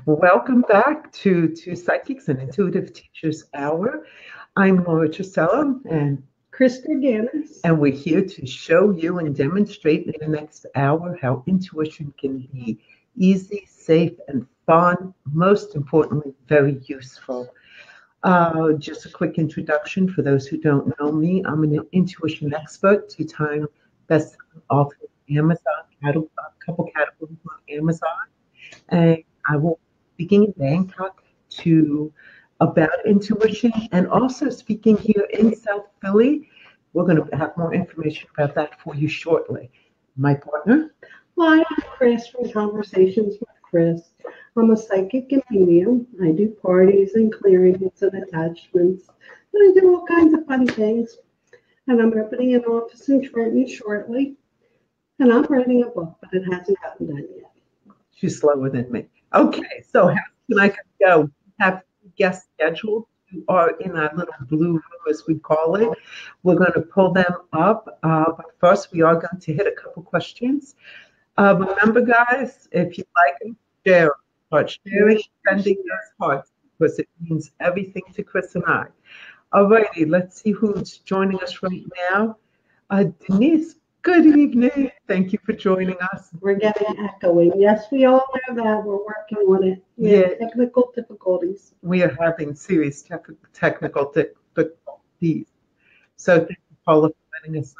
Welcome back to Psychics and Intuitive Teachers Hour. I'm Nora Truscello, Denise. and we're here to show you and demonstrate in the next hour how intuition can be easy, safe, and fun. Most importantly, very useful. Just a quick introduction for those who don't know me. I'm an intuition expert, two-time best-selling author of Amazon, a couple categories on Amazon. And I will be speaking in Bangkok about intuition and also speaking here in South Philly. We're going to have more information about that for you shortly. My partner? Hi, I'm Chris from Conversations with Chris. I'm a psychic and medium. I do parties and clearings and attachments. And I do all kinds of fun things. And I'm opening an office in Trenton shortly. And I'm writing a book, but it hasn't gotten done yet. She's slower than me. Okay, so how can I go? We have guests scheduled who are in our little blue room, as we call it. We're going to pull them up, but first we are going to hit a couple questions. Remember, guys, if you like them, share them. Start sharing, sending those hearts, because it means everything to Chris and I. All righty, let's see who's joining us right now. Denise, good evening. Thank you for joining us. We're getting echoing. Yes, we all know that. We're working on it. We have technical difficulties. We are having serious technical difficulties. So thank you, Paula, for letting us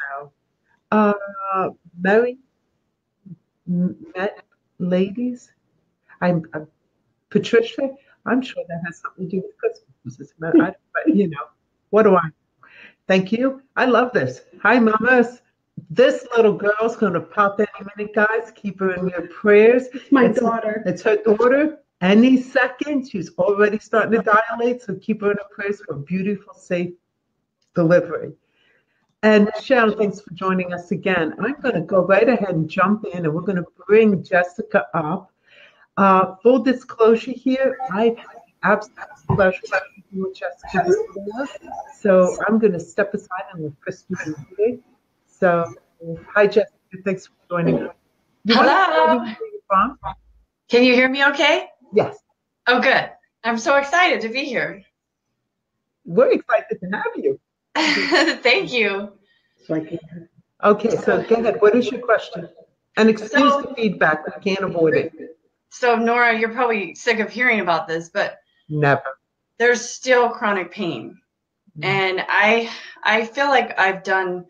know. Mary, met ladies. I'm Patricia. I'm sure that has something to do with Christmas. But, what do I? Thank you. I love this. Hi, mamas. This little girl's going to pop any minute, guys. Keep her in your prayers. It's my daughter. It's her daughter. Any second. She's already starting to dilate, so keep her in her prayers for a beautiful, safe delivery. And Michelle, thanks for joining us again. I'm going to go right ahead and jump in, and we're going to bring Jessica up. Full disclosure here, I've had the absolute pleasure working with Jessica before, so I'm going to step aside and let Chris do it. So, hi, Jessica. Thanks for joining us. Hello. Can you hear me okay? Yes. Oh, good. I'm so excited to be here. We're excited to have you. Thank you. Okay, so go ahead. What is your question? And excuse the feedback. I can't avoid it. So, Nora, you're probably sick of hearing about this, but never. There's still chronic pain. And I feel like I've done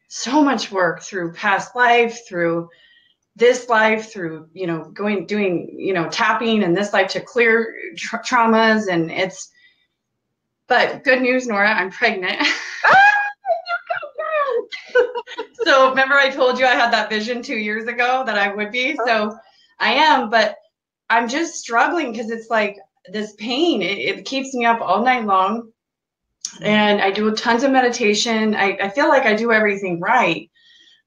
so much work through past life, through this life, through, doing tapping in this life to clear traumas. And but good news, Nora, I'm pregnant. So remember I told you I had that vision 2 years ago that I would be. So I am, but I'm just struggling because it's like this pain. It keeps me up all night long. And I do tons of meditation. I feel like I do everything right,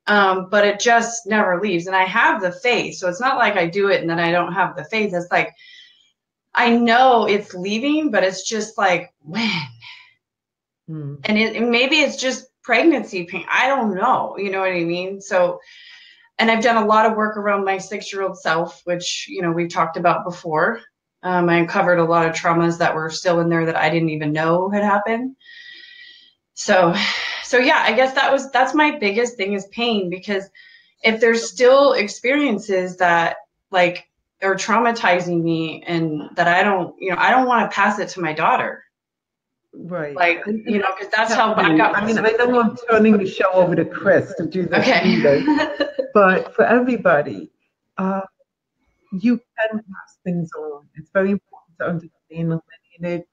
but it just never leaves. And I have the faith. So it's not like I do it and then I don't have the faith. It's like, I know it's leaving, but it's just like, when? And maybe it's just pregnancy pain. I don't know. You know what I mean? So, and I've done a lot of work around my 6-year-old self, which, we've talked about before. I uncovered a lot of traumas that were still in there that I didn't even know had happened. So yeah, I guess that's my biggest thing is pain, because if there's still experiences that like are traumatizing me and that I don't want to pass it to my daughter. Right. Like, because that's how I got. I know I'm turning the show over to Chris to do this. Okay. But for everybody, you can pass things on. It's very important to understand the lineage.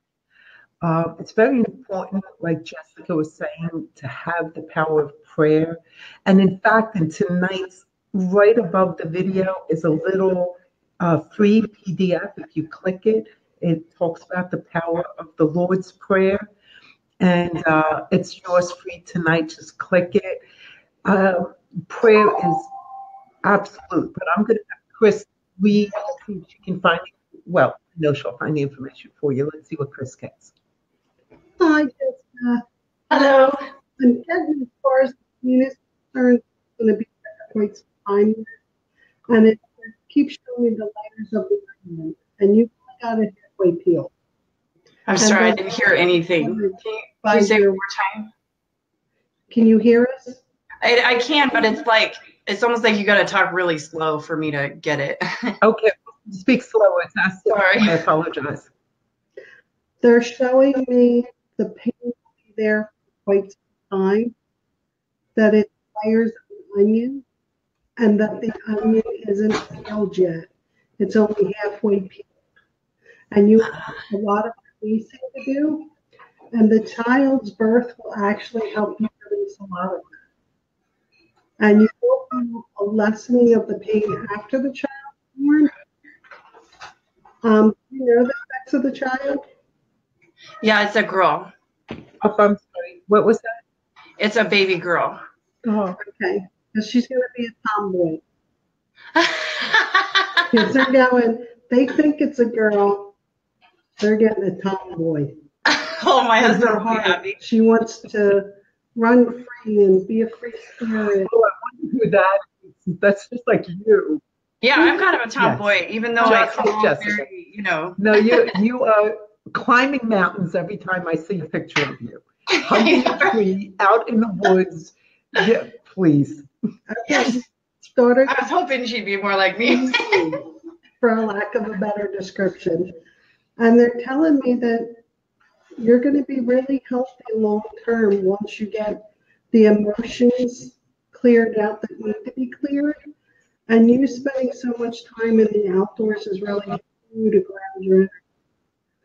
It's very important, like Jessica was saying, to have the power of prayer. And in fact, in tonight's, right above the video is a little free PDF. If you click it, it talks about the power of the Lord's Prayer. And it's yours free tonight. Just click it. Prayer is absolute. But I'm going to have Chris read, see if she can find it. Well, I know she'll find the information for you. Let's see what Chris gets. Hi, Jessica. Hello. I'm getting as far as the penis is concerned, it's going to be quite some time. And it keeps showing me the layers of the diamond. and you got it halfway peeled. I'm sorry, I didn't hear anything. Can you say it one more time? Can you hear us? I can, but it's almost like you got to talk really slow for me to get it. Okay, speak slower. Sorry. I apologize. They're showing me the pain will be there for quite some time, that it layers an onion, and that the onion isn't peeled yet. It's only halfway peeled. And you have a lot of releasing to do, and the child's birth will actually help you release a lot of it. And you will feel a lessening of the pain after the child is born. You know the sex of the child? Yeah, it's a girl. Oh, I'm sorry. What was that? It's a baby girl. Oh, okay. Because she's going to be a tomboy. Kids are going, they think it's a girl, they're getting a tomboy. Oh, my In husband her will be heart, happy. she wants to run free and be a free spirit. I wonder who that is. That's just like you. Yeah, I'm kind of a tomboy, Yes. even though I Just like come off Jessica. very, you know. No, you are climbing mountains every time I see a picture of you. Hugging a tree, out in the woods. Yeah, please. Yes. Daughter, I was hoping she'd be more like me. for a lack of a better description. And they're telling me that you're going to be really healthy long term once you get the emotions cleared out that need to be cleared. And you spending so much time in the outdoors is really helping you to ground your energy.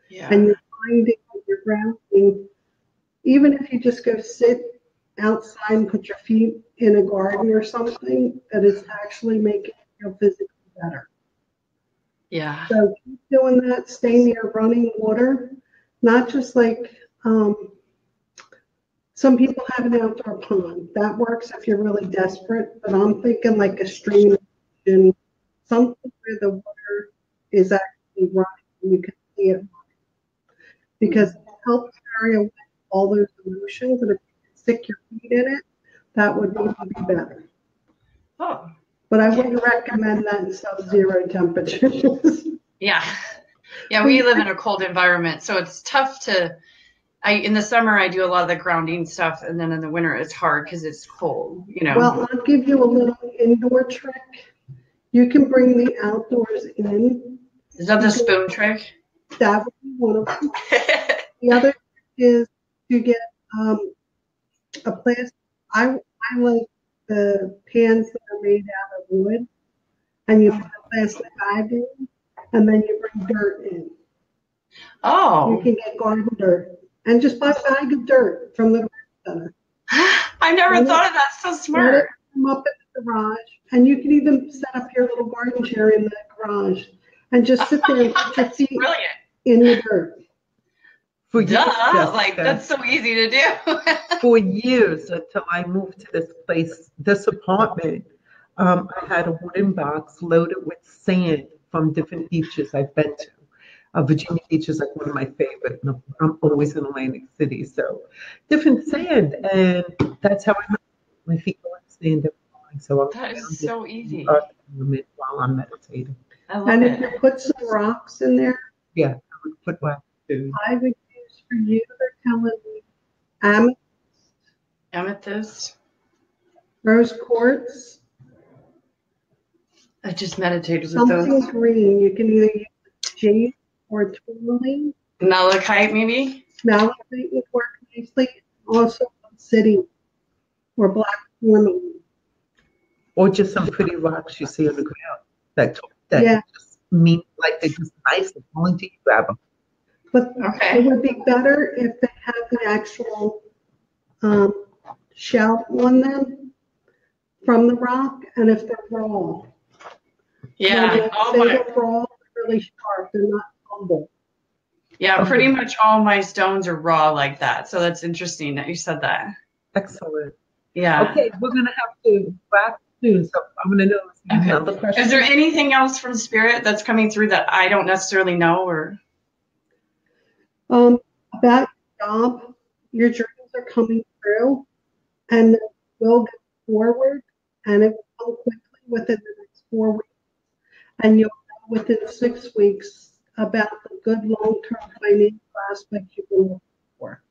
Yeah. And you're finding that you're grounding, even if you just go sit outside and put your feet in a garden or something, that it's actually making you feel physically better. Yeah. So keep doing that. Stay near running water, not just like some people have an outdoor pond. That works if you're really desperate, but I'm thinking like a stream, something where the water is actually running and you can see it running. Because it helps carry away all those emotions, and if you can stick your feet in it, that would really be better. Oh. But I wouldn't recommend that in sub-zero temperatures. Yeah. Yeah, we live in a cold environment, so it's tough to. In the summer, I do a lot of the grounding stuff, and then in the winter, it's hard because it's cold, you know. Well, I'll give you a little indoor trick. You can bring the outdoors in. Is that the spoon trick? That would be one of them. The other is to get a plastic. I like the pans that are made out of wood, and you put a plastic bag in, and then you bring dirt in. Oh. You can get garden dirt, and just buy a bag of dirt from the garden center. I never thought of that. So smart. Let it come up in the garage, and you can even set up your little garden chair in the garage, and just sit there and put your feet in the dirt. For years, Jessica, like that's so easy to do. For years until I moved to this place, this apartment, I had a wooden box loaded with sand from different beaches I've been to. Virginia Beach is like one of my favorite. I'm always in Atlantic City, so different sand, and that's how I make my feet go in sand every morning. So that is so easy. While I'm meditating. I love and it. if you put some rocks in there, Yeah, I would put rocks too. I would use for you. They're telling me Amethyst. rose quartz. I just meditated with Something those. green. You can either use jade or tourmaline. Malachite, maybe? Malachite would work nicely. Also, obsidian or black tourmaline. Or just some pretty rocks you see on the ground that just mean like they're just nice and only to you grab them. But it would be better if they have the actual shell on them from the rock, and if they're raw. Yeah. They're raw, they're really sharp. They're not humble. Yeah, pretty much all my stones are raw like that. So that's interesting that you said that. Excellent. Yeah. Okay, we're going to have to wrap soon, so I'm going to know another question. Is there anything else from Spirit that's coming through that I don't necessarily know? Or about your job, your dreams are coming through, and will go forward, and it will come quickly within the next 4 weeks. And you'll know within 6 weeks about the good long-term financial aspects you've been looking for,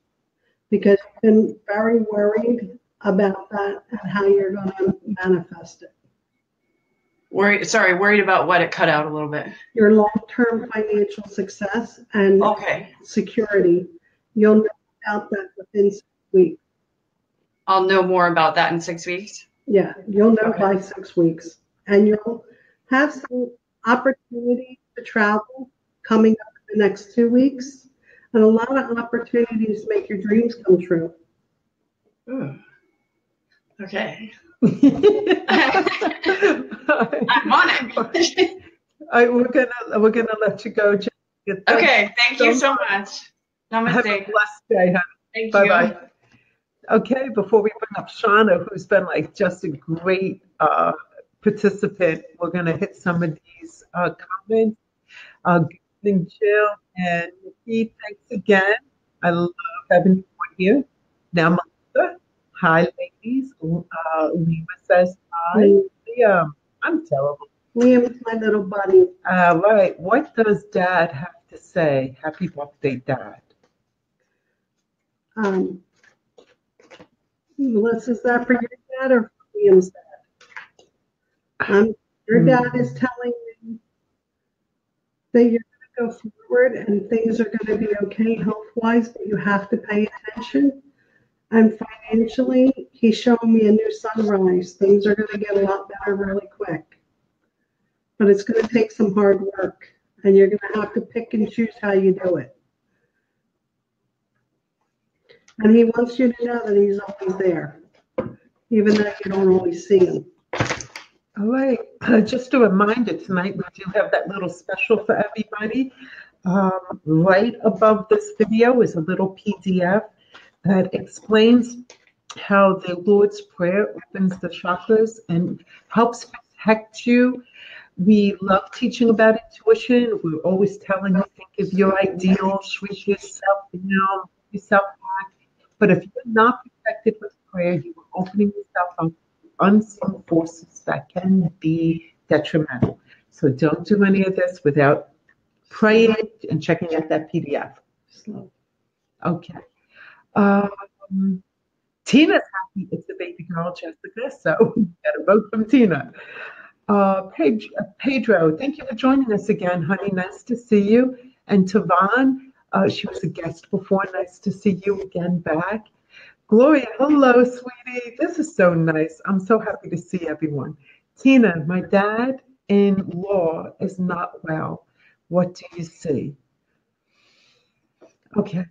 because you've been very worried about that and how you're going to manifest it. Worried about what? It cut out a little bit. Your long-term financial success and Okay. security. You'll know about that within 6 weeks. I'll know more about that in 6 weeks. Yeah, you'll know by 6 weeks. And you'll have some opportunities to travel coming up in the next 2 weeks. And a lot of opportunities to make your dreams come true. Ooh. Okay. I'm on it. We're gonna let you go. Okay, thank you so much. Namaste. Have a blessed day, honey. Thank Bye you. bye. Okay, before we bring up Shauna, who's been like just a great participant, we're gonna hit some of these comments. Good evening, Jill and Nikki. Thanks again. I love having you on here. Now, Melissa. Hi, ladies. Lima says hi. Liam, I'm terrible. Liam's my little buddy. Right. What does Dad have to say? Happy birthday, Dad. Melissa, is that for your dad or for Liam's dad? Your dad is telling me that you're going to go forward and things are going to be okay health-wise, but you have to pay attention. And financially, he's showing me a new sunrise. Things are going to get a lot better really quick. But it's going to take some hard work, and you're going to have to pick and choose how you do it. And he wants you to know that he's always there, even though you don't always see him. All right. Just a reminder, tonight we do have that little special for everybody. Right above this video is a little PDF that explains how the Lord's Prayer opens the chakras and helps protect you. We love teaching about intuition. We're always telling you, think of your ideals, shrink yourself down, yourself back. But if you're not protected with prayer, you are opening yourself up to unseen forces that can be detrimental. So don't do any of this without praying and checking out that PDF. Okay. Tina's happy it's the baby girl, Jessica, so we got a vote from Tina. Pedro, thank you for joining us again, honey. Nice to see you. And Tavon, she was a guest before. Nice to see you again back. Gloria, hello, sweetie. This is so nice. I'm so happy to see everyone. Tina, my dad-in-law is not well. What do you see? Okay.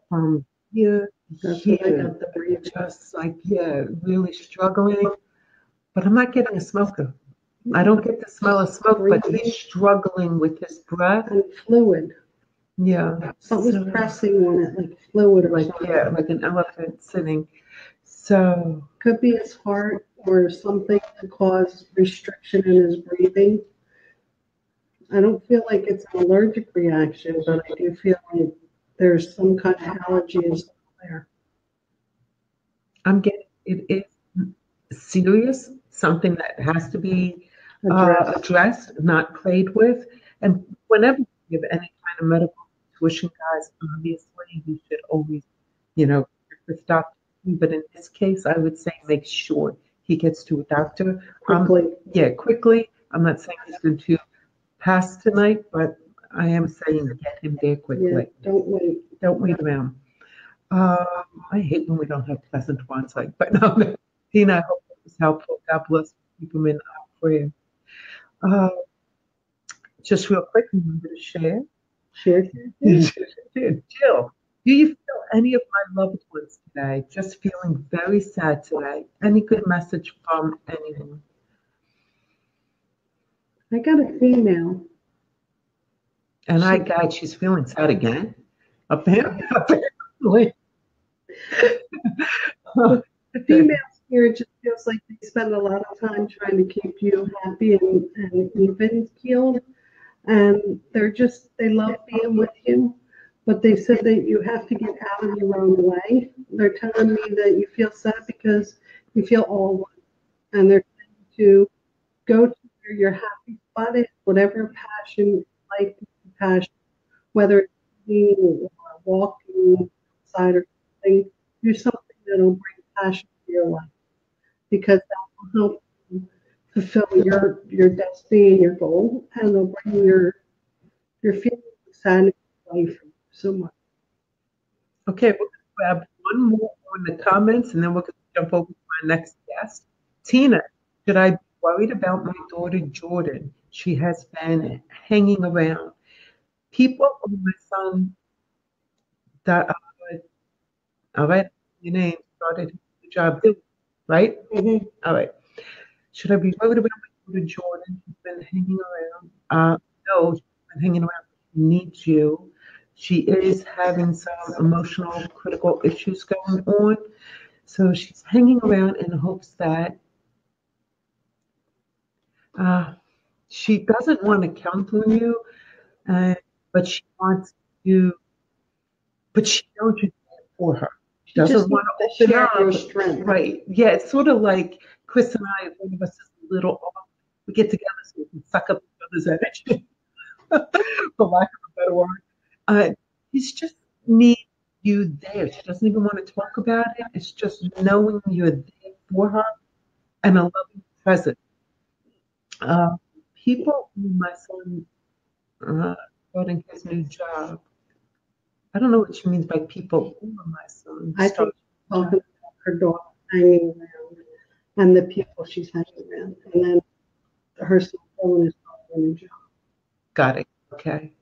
From here, just like, yeah, really struggling. But I'm not getting a smoker. I don't get the smell of smoke, but he's struggling with his breath. And fluid. Yeah. Something's pressing on it, like fluid or like, something. yeah, like an elephant sitting. So. Could be his heart or something to cause restriction in his breathing. I don't feel like it's an allergic reaction, but I do feel like there's some kind of allergy there. I'm getting it is serious, something that has to be addressed, not played with. And whenever you give any kind of medical intuition, guys, obviously you should always, check with doctor. But in this case, I would say make sure he gets to a doctor Quickly. Quickly. I'm not saying he's going to pass tonight, but I am saying get him there quickly. Yeah, don't wait. Don't wait around. I hate when we don't have pleasant ones like, but no, Tina, I hope it was helpful. God bless. Keep them in our prayer. Just real quick, remember to share. Share. Jill, do you feel any of my loved ones today? Just feeling very sad today. Any good message from anyone? I got a female. And she's feeling sad again. Apparently. The female spirit just feels like they spend a lot of time trying to keep you happy and even keeled. And they love being with you. But they said that you have to get out of your own way. They're telling me that you feel sad because you feel all one. And they're trying to go to where your happy spot is, whatever passion you like, passion, whether it's reading or walking outside or something, do something that'll bring passion to your life, because that will help you fulfill your destiny and your goal, and it'll bring your feelings of sadness away from you so much. Okay, we're going to grab one more on the comments, and then we're going to jump over to our next guest. Tina, should I be worried about my daughter Jordan? She has been hanging around. People on my son that all right, your name started his job, right? Mm-hmm. All right. Should I be worried about my daughter Jordan? She's been hanging around. No, she's been hanging around. She needs you. She is having some emotional, critical issues going on. So she's hanging around in hopes that she doesn't want to count on you, but she wants you, but she knows you're there for her. She doesn't want to open up. Your strength. Right. Yeah, it's sort of like Chris and I, if one of us is a little off, we get together so we can suck up each other's energy, for lack of a better word. It's just need you there. She doesn't even want to talk about it. It's just knowing you're there for her and a loving presence. People, my son, starting his new job. I don't know what she means by people over my son. I think talking about her daughter hanging around and the people she's hanging around, and then her son going is a new job. Got it. Okay.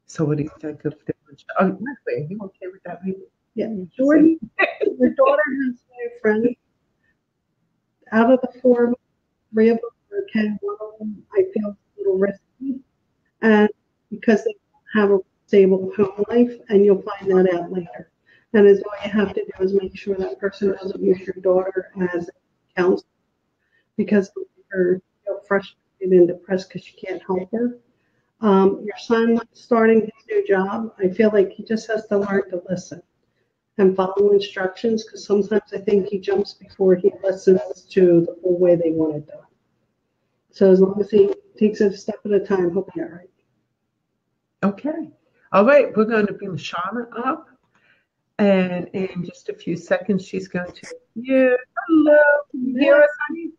So what do you think of different? Oh, are you okay with that? Maybe? Yeah, Jordan, your daughter has new friends. Out of the four, three of them are okay. One of them I feel is a little risky, and because they don't have a stable home life, and you'll find that out later. And as all you have to do is make sure that person doesn't use your daughter as a counselor, because her feel frustrated and depressed because you can't help her. Your son starting his new job, I feel like he just has to learn to listen and follow instructions, because sometimes I think he jumps before he listens to the full way they want it done. So as long as he takes it a step at a time, he'll be all right. Okay. All right. We're going to bring Shauna up. And in just a few seconds, she's going to. Yeah. Hello. Can you hear us, honey?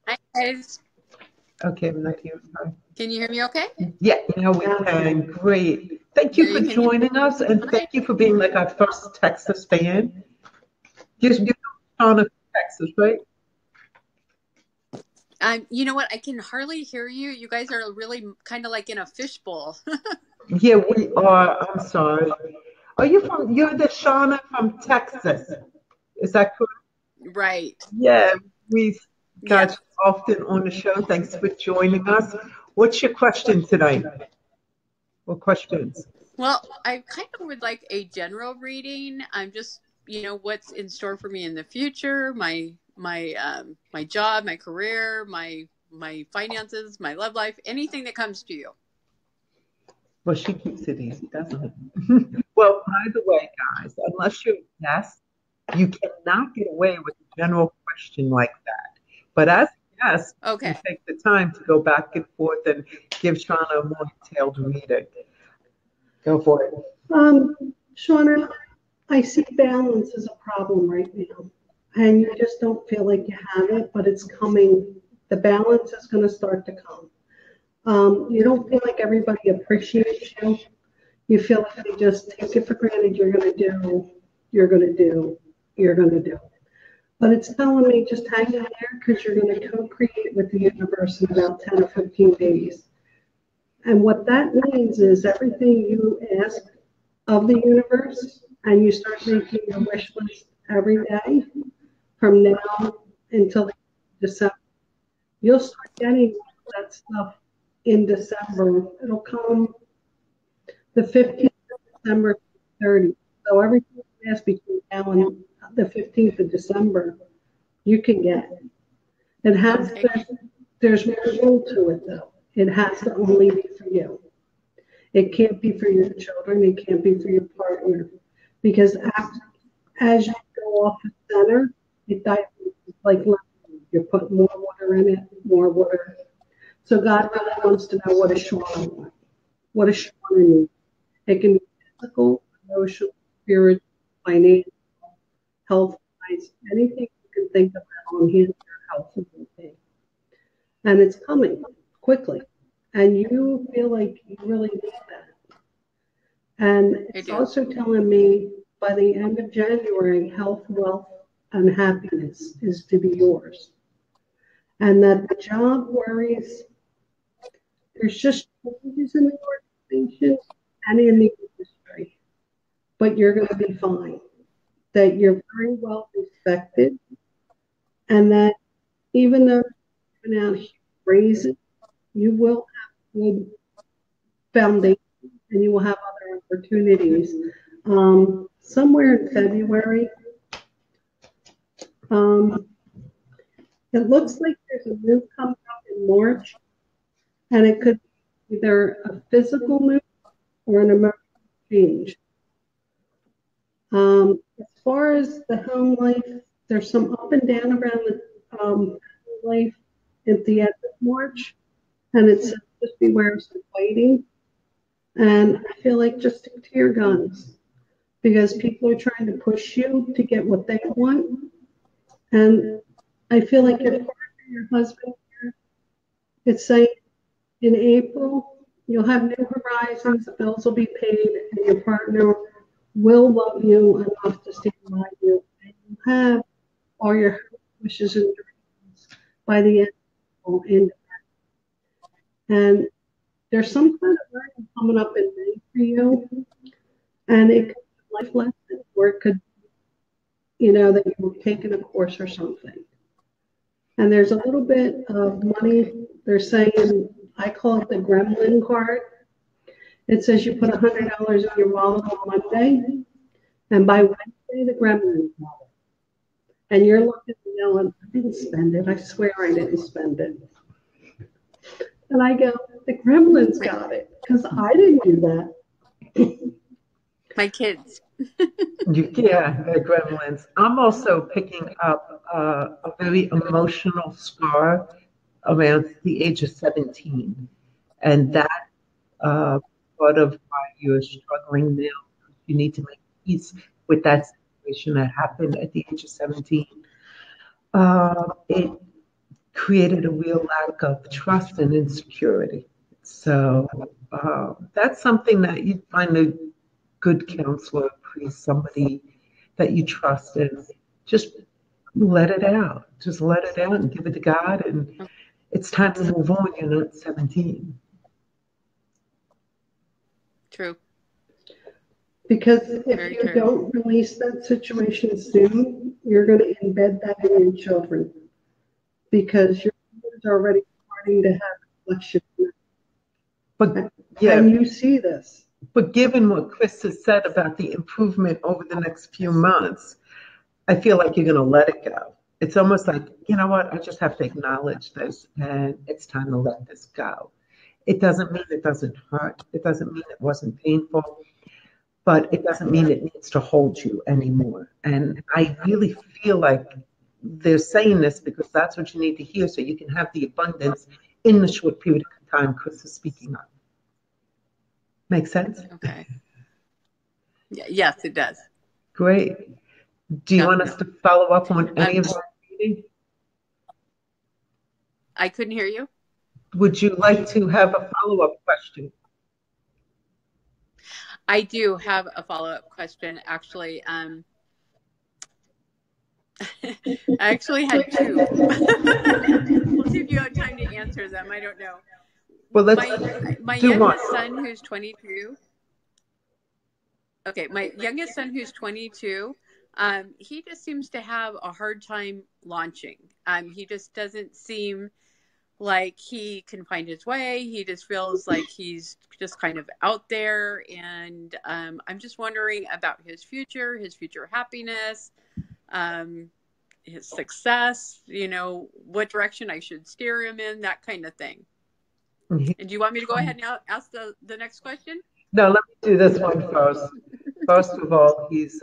Hi, guys. Okay, I'm not hearing her. Can you hear me okay? Yeah, now we can. Great. Thank you for joining us, and thank you for being like our first Texas fan. You're Shauna from Texas, right? You know what? I can hardly hear you. You guys are really kind of like in a fishbowl. Yeah, we are. I'm sorry. You're the Shauna from Texas. Is that correct? Right. Yeah, we got you often on the show. Thanks for joining us. What's your question tonight? What questions? Well, I kind of would like a general reading. I'm just, what's in store for me in the future, my job, my career, my finances, my love life, anything that comes to you. Well, she keeps it easy, doesn't it? Well, by the way, guys, unless you're a guest, you cannot get away with a general question like that. But as a guest, you take the time to go back and forth and give Shauna a more detailed reading. Go for it. Shauna, I see balance as a problem right now. And you just don't feel like you have it, but it's coming. The balance is going to start to come. You don't feel like everybody appreciates you. You feel like they just take it for granted. You're going to do. But it's telling me just hang in there, because you're going to co-create with the universe in about 10 or 15 days. And what that means is everything you ask of the universe, and you start making your wish list every day from now until December, you'll start getting that stuff in December. It'll come the 15th of December to the 30th. So everything you ask between now and the 15th of December, you can get. It has there's more rule to it, though. It has to only be for you. It can't be for your children. It can't be for your partner. Because as you go off the center, it dilutes like lemon. You put more water in it, more water. So God really wants to know, what does Shauna want? What does Shauna need? It can be physical, emotional, spiritual, financial, health-wise, anything you can think of that will enhance your health and well-being. And it's coming quickly. And you feel like you really need that. And it's also telling me by the end of January, health, wealth, and happiness is to be yours. And that the job worries, there's just changes in the organization and in the industry. But you're going to be fine. That you're very well respected. And that even though you're giving out huge raises, you will have good foundation and you will have other opportunities. Somewhere in February, it looks like there's a move coming up in March, and it could be either a physical move or an emotional change. As far as the home life, there's some up and down around the home life at the end of March, and it says just beware of some fighting. And I feel like just stick to your guns, because people are trying to push you to get what they want. And I feel like if your husband here, it's saying in April, you'll have new horizons, the bills will be paid, and your partner will love you enough to stand by you. And you have all your wishes and dreams by the end of April. And there's some kind of learning coming up in May for you. And it could be a life lesson, or it could be, that you were taking a course or something. And there's a little bit of money. They're saying, I call it the gremlin card. It says you put $100 in your wallet on Monday, and by Wednesday, the gremlin got it. And you're looking and going, I didn't spend it. I swear I didn't spend it. And I go, the gremlins got it, because I didn't do that. My kids. Yeah, the gremlins. I'm also picking up a very emotional scar around the age of 17. And that part of why you're struggling now, you need to make peace with that situation that happened at the age of 17. It created a real lack of trust and insecurity. So that's something that you find a good counselor, priest, somebody that you trust, and just let it out. Just let it out and give it to God. And it's time to move on. You're not 17. True. Because if you don't release that situation soon, you're going to embed that in your children. Because your kids are already starting to have reflection. But yeah, and you see this. But given what Chris has said about the improvement over the next few months, I feel like you're going to let it go. It's almost like, you know what, I just have to acknowledge this, and it's time to let this go. It doesn't mean it doesn't hurt. It doesn't mean it wasn't painful, but it doesn't mean it needs to hold you anymore. And I really feel like they're saying this because that's what you need to hear, so you can have the abundance in the short period of time Chris is speaking of. Make sense? Okay. Yes, it does. Great. Do you want us to follow up on any of that reading? I couldn't hear you. Would you like to have a follow-up question? I do have a follow-up question, actually. I actually had two. We'll see if you have time to answer them. I don't know. Well, let's my do youngest one. son, who's 22. Okay, my youngest son, who's 22, he just seems to have a hard time launching. He just doesn't seem like he can find his way. He just feels like he's just kind of out there. And I'm just wondering about his future happiness, his success, what direction I should steer him in, that kind of thing. And do you want me to go ahead and ask the next question? No, let me do this one first. First of all, he's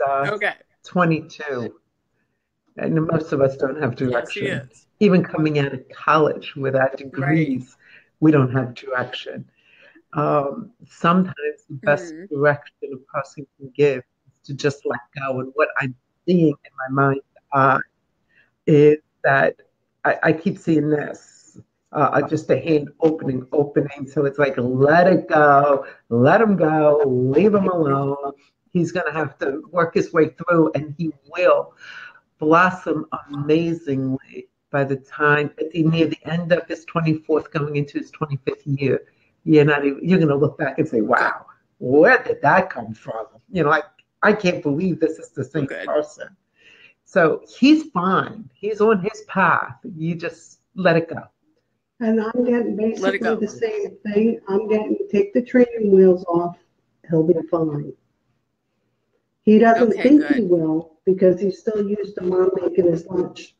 22. And most of us don't have direction. Yes, he is. Even coming out of college with our degrees, we don't have direction. Sometimes the best direction a person can give is to just let go. And what I'm seeing in my mind's eye is that I keep seeing this, just a hand opening. So it's like, let it go, let him go, leave him alone. He's going to have to work his way through, and he will blossom amazingly by the time near the end of his 24th, going into his 25th year. You're going to look back and say, wow, where did that come from? I can't believe this is the same person. So he's fine. He's on his path. You just let it go. And I'm getting basically the same thing. I'm getting, take the training wheels off. He'll be fine. He doesn't think he will because he's still used to mom making his lunch.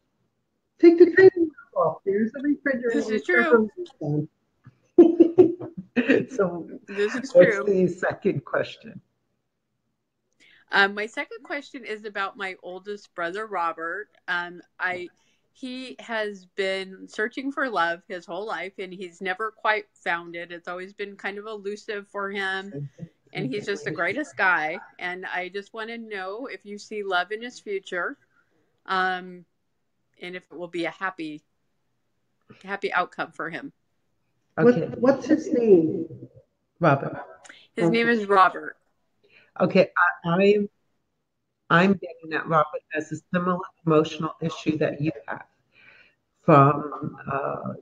Take the training wheels off. There's the refrigerator. This is true. So this is what's true. the second question? My second question is about my oldest brother, Robert. He has been searching for love his whole life, and he's never quite found it. It's always been kind of elusive for him, and he's just the greatest guy. And I just want to know if you see love in his future, and if it will be a happy outcome for him. Okay. What's his name? Robert. His name is Robert. Okay, I'm getting that Robert has a similar emotional issue that you have from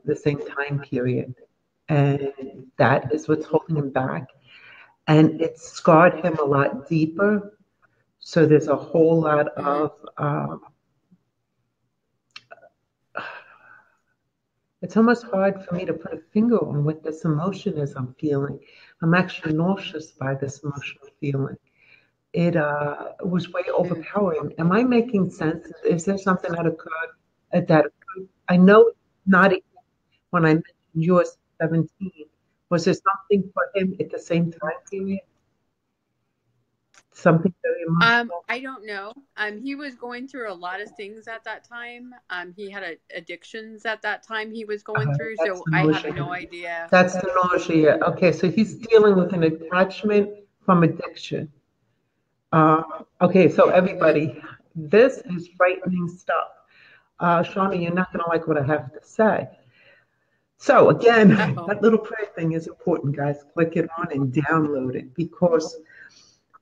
the same time period, and that is what's holding him back, and it scarred him a lot deeper. So there's a whole lot of it's almost hard for me to put a finger on what this emotion is I'm feeling. I'm actually nauseous by this emotional feeling. It was way overpowering. Am I making sense? Is there something that occurred? I know not when I mentioned yours 17. Was there something for him at the same time period? Something very emotional? I don't know. He was going through a lot of things at that time. He had addictions at that time he was going through, so I have no idea. That's the nausea. Okay, so he's dealing with an attachment from addiction. Okay, so everybody, this is frightening stuff. Shauna, you're not going to like what I have to say. So again, that little prayer thing is important, guys. Click it on and download it, because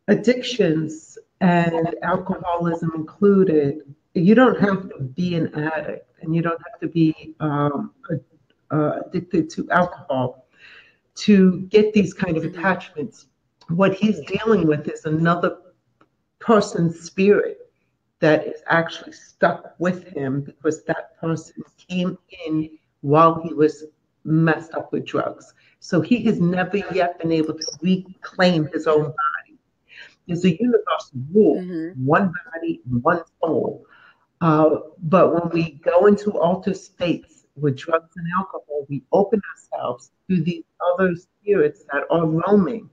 addictions, and alcoholism included, you don't have to be an addict, and you don't have to be addicted to alcohol to get these kind of attachments. What he's dealing with is another person's spirit that is actually stuck with him because that person came in while he was messed up with drugs. So he has never yet been able to reclaim his own body. There's a universal rule, one body, one soul. But when we go into altered states with drugs and alcohol, we open ourselves to these other spirits that are roaming,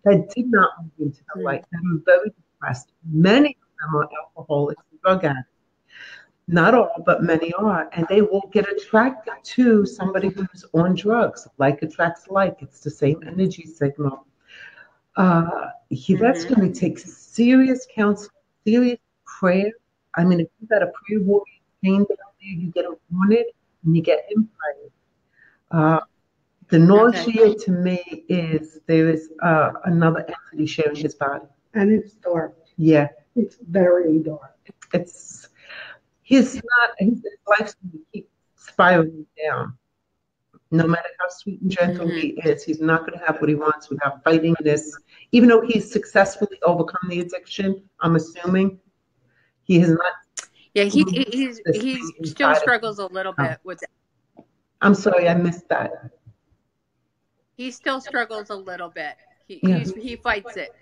that did not move into the light, that are very depressed. Many of them are alcoholics and drug addicts. Not all, but many are. And they will get attracted to somebody who's on drugs. Like attracts like. It's the same energy signal. That's going to take serious counseling, serious prayer. I mean, if you've got a prayer warrior pain down there, you get him on it and you get him praying. The nausea to me is there is another entity sharing his body. And it's dark. Yeah. It's very dark. His life's going to keep spiraling down. No matter how sweet and gentle he is, he's not going to have what he wants without fighting this. Even though he's successfully overcome the addiction, I'm assuming he has not. Yeah, he still struggles a little bit with it. I'm sorry, I missed that. He still struggles a little bit. He fights it.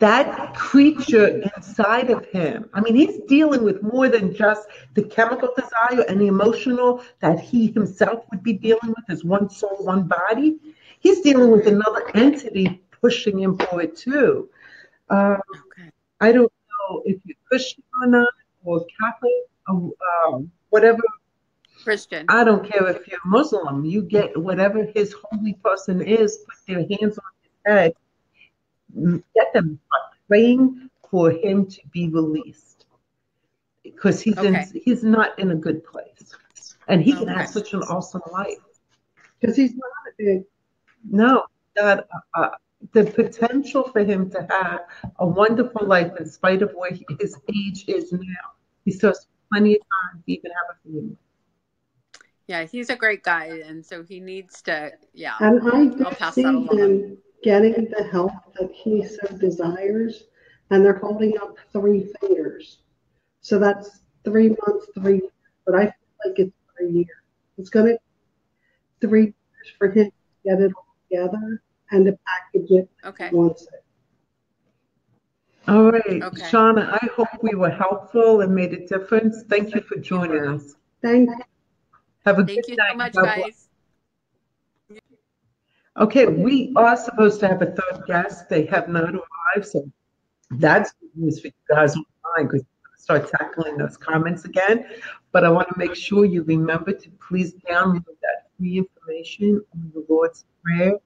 That creature inside of him, I mean, he's dealing with more than just the chemical desire and the emotional that he himself would be dealing with as one soul, one body. He's dealing with another entity pushing him for it too. I don't know if you're Christian or not, or Catholic, or whatever Christian. I don't care if you're Muslim. You get whatever his holy person is, put their hands on his head, get them praying for him to be released, because he's not in a good place, and he can have such an awesome life. Because he's not a big. No, that the potential for him to have a wonderful life in spite of where his age is now. He still has plenty of time to even have a family. Yeah, he's a great guy, and so he needs to. Yeah, And I I'll pass see that along. him getting the help that he so desires, and they're holding up 3 fingers. So that's 3 months, 3 years, but I feel like it's for a year. It's going to be 3 years for him to get it all together and to package it when he wants it. All right, Shauna, I hope we were helpful and made a difference. Thank you for joining us. Thank you. Have a Thank good you night. so much, guys. Okay, we are supposed to have a third guest. They have not arrived, so that's good news for you guys online, because we're going to start tackling those comments again. But I want to make sure you remember to please download that free information on the Lord's Prayer,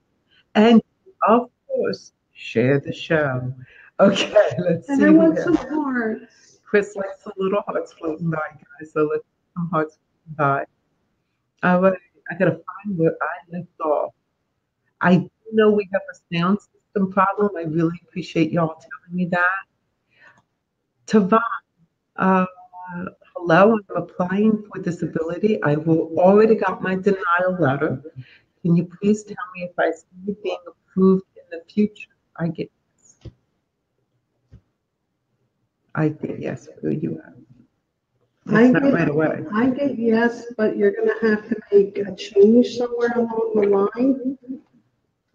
and of course, share the show. Okay, let's see. And I want some hearts. Chris likes the little hearts floating by, guys, so let's get some hearts floating by. All right, I got to find where I left off. I do know we have a sound system problem. I really appreciate y'all telling me that. Tavon, hello, I'm applying for disability. I will already got my denial letter. Can you please tell me if I see it being approved in the future? I get yes. I get yes. Where you at? It's not right away. I get yes, but you're going to have to make a change somewhere along the line.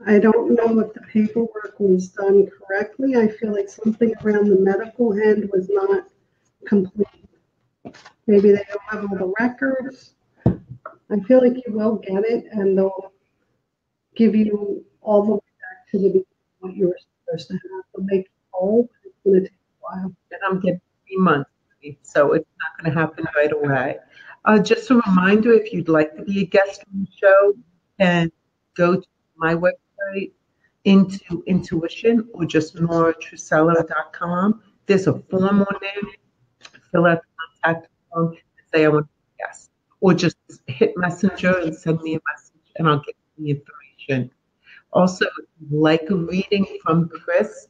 I don't know if the paperwork was done correctly. I feel like something around the medical end was not complete. Maybe they don't have all the records. I feel like you will get it, and they'll give you all the way back to the beginning what you were supposed to have to make it whole, but it's going to take a while. And I'm getting 3 months, so it's not going to happen right away. Just a reminder, if you'd like to be a guest on the show, you can go to my website, Into Intuition, or just Truscello.com. There's a form on there. Fill out the contact form and say I want to be a guest. Or just hit Messenger and send me a message, and I'll get the information. Also, if you'd like a reading from Chris,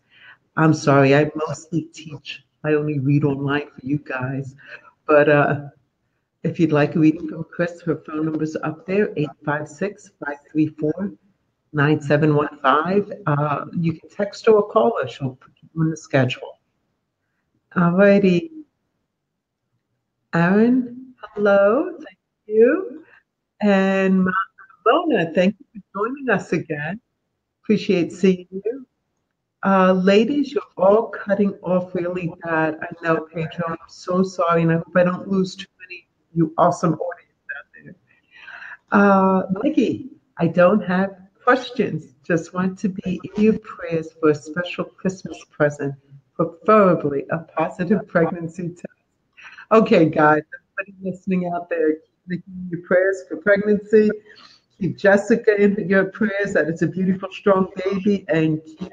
I'm sorry, I mostly teach. I only read online for you guys. But if you'd like a reading from Chris, her phone number's up there, 856-534-9715. You can text her or call her. She'll put you on the schedule. All righty. Aaron, hello. Thank you. And Mona, thank you for joining us again. Appreciate seeing you. Ladies, you're all cutting off really bad. I know, Pedro. I'm so sorry, and I hope I don't lose too many of you awesome audience out there. Nikki, I don't have questions. Just want to be in your prayers for a special Christmas present, preferably a positive pregnancy test. Okay, guys, everybody listening out there, keep making your prayers for pregnancy. Keep Jessica in your prayers that it's a beautiful, strong baby, and keep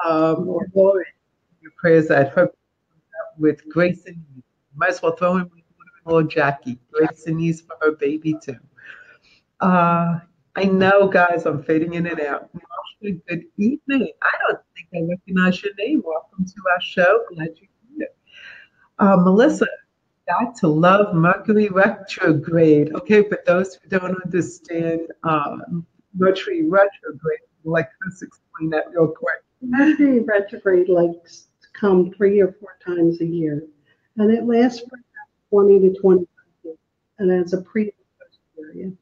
Gloria in your prayers that her with Grace and Ease. Might as well throw in my Jackie, Grace and Ease for her baby too. I know, guys, I'm fading in and out. Marsha, good evening. I don't think I recognize your name. Welcome to our show. Glad you're here. Melissa, got to love Mercury retrograde. Okay, for those who don't understand Mercury retrograde, like let's explain that real quick. Mercury retrograde likes to come 3 or 4 times a year, and it lasts for 20 to 25 days, and it's a pre- period.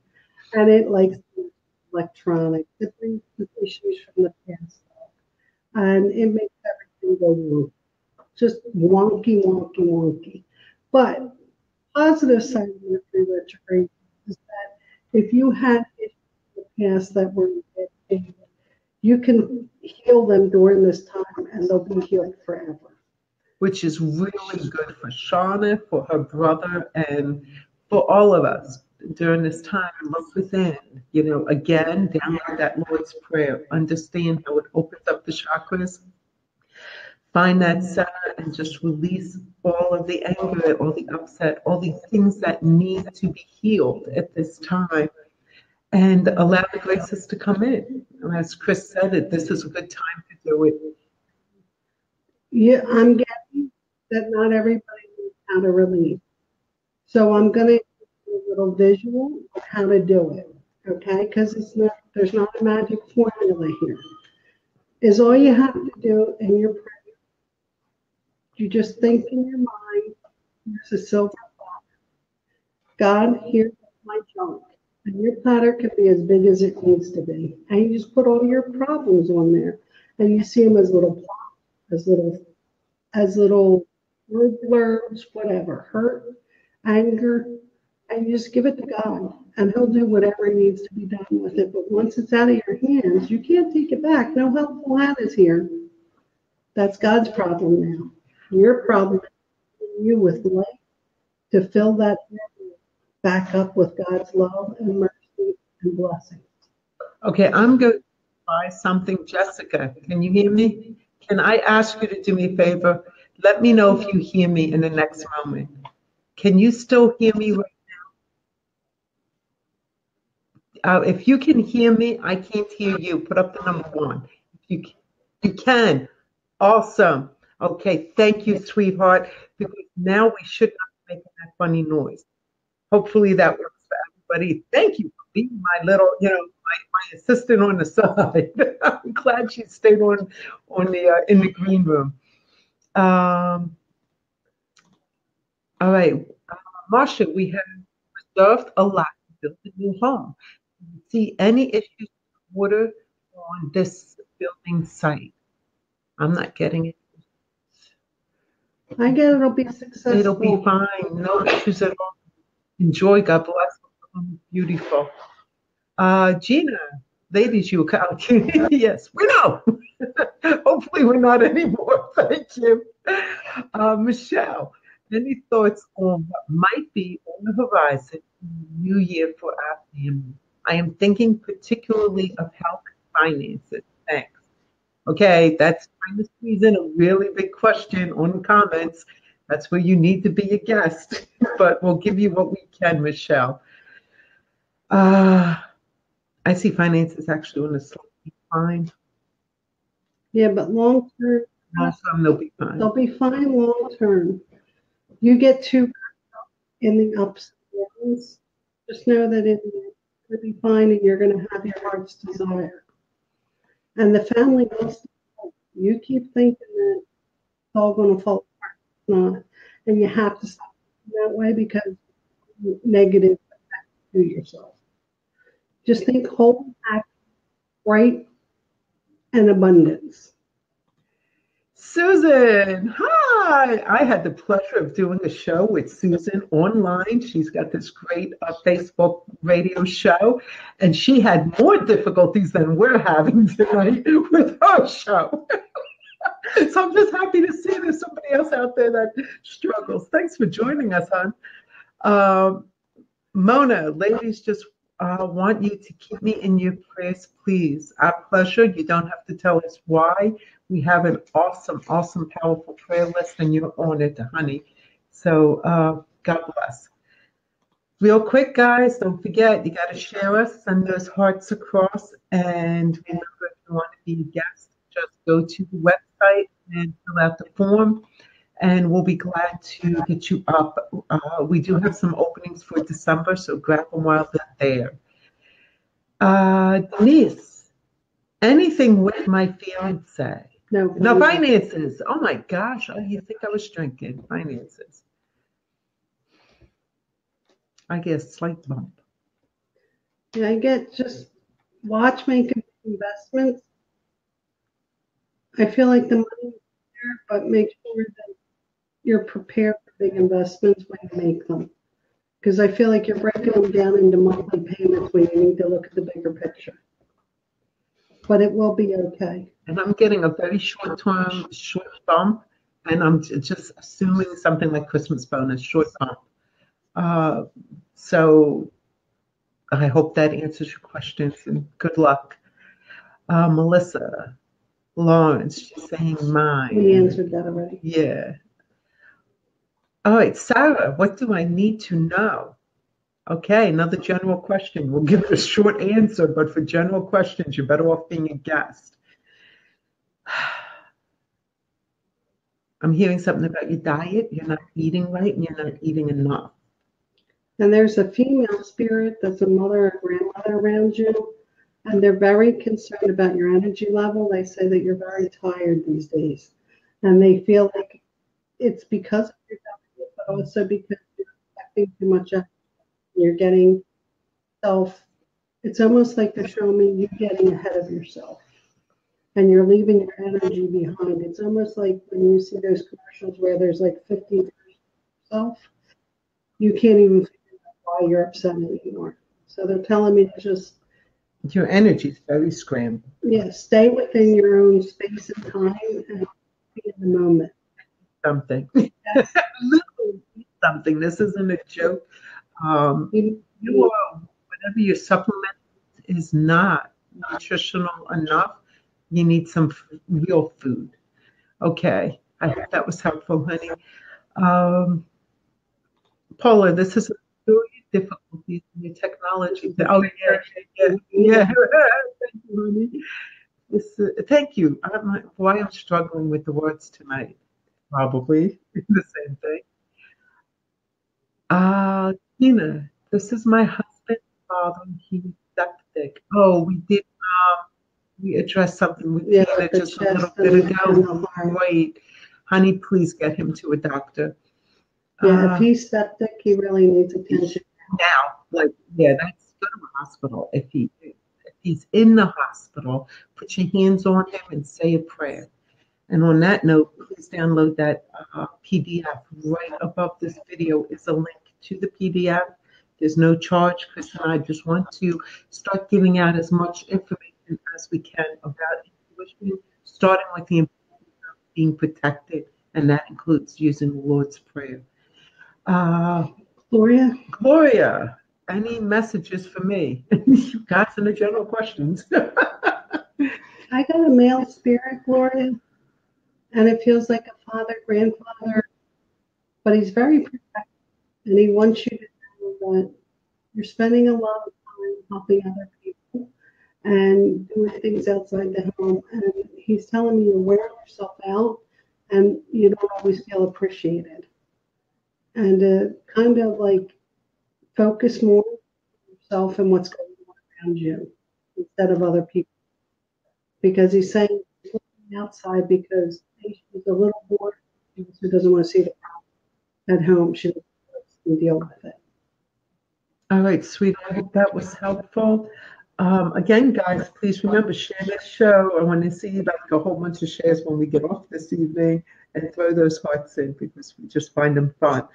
And it likes electronics. It brings the issues from the past up, and it makes everything go wrong. Just wonky, wonky, wonky. But positive side of Mercury retrograde is that if you had issues in the past that were negative, you can heal them during this time, and they'll be healed forever. Which is really good for Shauna, for her brother, and for all of us. during this time, look within. You know, again, download that Lord's Prayer. Understand how it opens up the chakras. Find that center and just release all of the anger, all the upset, all the things that need to be healed at this time. And allow the graces to come in. As Chris said, this is a good time to do it. Yeah, I'm getting that not everybody knows how to release. So I'm going to do a little visual of how to do it, okay? Because there's not a magic formula here. Is all you have to do in your prayer. You just think in your mind, here's a silver platter. God, here's my junk. And your platter can be as big as it needs to be. And you just put all your problems on there. And you see them as little plots, as little word blurbs, whatever, hurt, anger, and you just give it to God. And He'll do whatever needs to be done with it. But once it's out of your hands, you can't take it back. No helpful hand is here. That's God's problem now. Your problem is you with light to fill that back up with God's love and mercy and blessing. Okay, I'm going to try something. Jessica, can you hear me? Can I ask you to do me a favor? Let me know if you hear me in the next moment. Can you still hear me right now? If you can hear me, I can't hear you. Put up the number 1. If you can. Awesome. Okay, thank you, sweetheart. Because now we should not be making that funny noise. Hopefully that works for everybody. Thank you for being my little, my assistant on the side. I'm glad she stayed on the in the green room. All right, Marsha, we have reserved a lot to build a new home. Do you see any issues with water on this building site? I'm not getting it. I get it'll be successful. It'll be fine. No issues at all. Enjoy. God bless. Beautiful. Gina, ladies, you count. Yes, we know. Hopefully we're not anymore. Thank you. Michelle, any thoughts on what might be on the horizon in the new year for our family? I am thinking particularly of health and finances. Thanks. Okay, that's trying to squeeze in a really big question on the comments. That's where you need to be a guest, but we'll give you what we can, Michelle. I see finances actually on a slight decline. Yeah, but long term, They'll be fine. They'll be fine long term. You get too in the ups and downs. Just know that it's going to be fine, and you're going to have your heart's desire. And the family knows. You keep thinking that it's all going to fall apart. It's not. And you have to stop that way because negative to yourself. Just think whole, happy, bright, and abundance. Susan, hi. I had the pleasure of doing a show with Susan online. She's got this great Facebook radio show, and she had more difficulties than we're having tonight with her show. So I'm just happy to see there's somebody else out there that struggles. Thanks for joining us, hon. Mona, ladies just want you to keep me in your prayers, please. Our pleasure. You don't have to tell us why. We have an awesome, awesome, powerful prayer list, and you're on it, honey. So God bless. Real quick, guys, don't forget, you got to share us, send those hearts across, and remember, if you want to be a guest, just go to the website and fill out the form, and we'll be glad to get you up. We do have some openings for December, so grab them while they're there. Denise, anything with my fiance? No, Finances. Oh my gosh, you think I was drinking? Finances. I get a slight bump. Yeah, I get just watch making investments. I feel like the money is there, but make sure that you're prepared for big investments when you make them. Because I feel like you're breaking them down into monthly payments when you need to look at the bigger picture. But it will be okay. And I'm getting a very short bump, and I'm just assuming something like Christmas bonus, short bump. So I hope that answers your questions, and good luck. Melissa Lawrence, she's saying mine. We answered that already. Yeah. All right, Sarah, what do I need to know? Okay, another general question. We'll give it a short answer, but for general questions, you're better off being a guest. I'm hearing something about your diet. You're not eating right and you're not eating enough. And there's a female spirit that's a mother or grandmother around you, and they're very concerned about your energy level. They say that you're very tired these days, and they feel like it's because of your diet, but also because you're expecting too much effort. You're getting it's almost like they're showing me you getting ahead of yourself, and you're leaving your energy behind. It's almost like when you see those commercials where there's like 50 versions of yourself, you can't even figure out why you're upset anymore. So they're telling me to just your energy is very scrambled. Yeah, stay within your own space and time and be in the moment. Something. Literally something. This isn't a joke. Whatever your supplement is not nutritional enough, you need some real food. Okay. I hope that was helpful, honey. Paula, this is a story of difficulties in your technology. Oh, yeah. Thank you, honey. Thank you. Why I'm struggling with the words tonight. Probably the same thing. Tina, this is my husband's father. He's septic. Oh, we addressed something with Tina just a little bit ago. Right. Honey, please get him to a doctor. Yeah, if he's septic, he really needs attention. Now, that's go to a hospital. If he's in the hospital, put your hands on him and say a prayer. And on that note, please download that PDF. Right above this video is a link to the PDF. There's no charge. Chris and I just want to start giving out as much information as we can about intuition, starting with the importance of being protected, and that includes using the Lord's Prayer. Gloria, any messages for me? You got some general questions. I got a male spirit, Gloria, and it feels like a father, grandfather, but he's very protective, and he wants you to know that you're spending a lot of time helping other people and doing things outside the home, and he's telling me you're wearing yourself out and you don't always feel appreciated. And kind of like focus more on yourself and what's going on around you instead of other people. Because he's saying he's looking outside because she's a little bored who doesn't want to see the problem at home. She doesn't want to deal with it. All right, sweetheart. I hope that was helpful. Again, guys, please remember, share this show. I want to see like a whole bunch of shares when we get off this evening, and throw those hearts in because we just find them fun.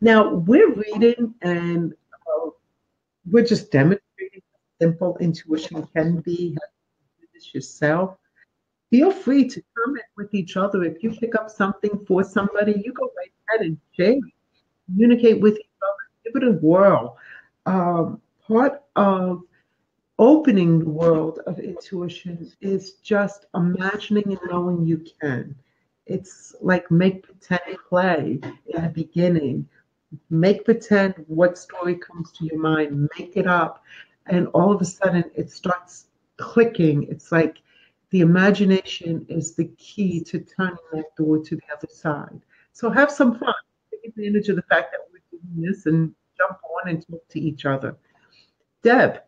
Now, we're reading and we're just demonstrating how simple intuition can be. How to do this yourself. Feel free to comment with each other. If you pick up something for somebody, you go right ahead and share it. Communicate with each other. Give it a whirl. Part of opening the world of intuition is just imagining and knowing you can. It's like make pretend play in the beginning. Make pretend what story comes to your mind, make it up, and all of a sudden it starts clicking. It's like the imagination is the key to turning that door to the other side. So have some fun. Take advantage of the fact that we're doing this and jump on and talk to each other. Deb,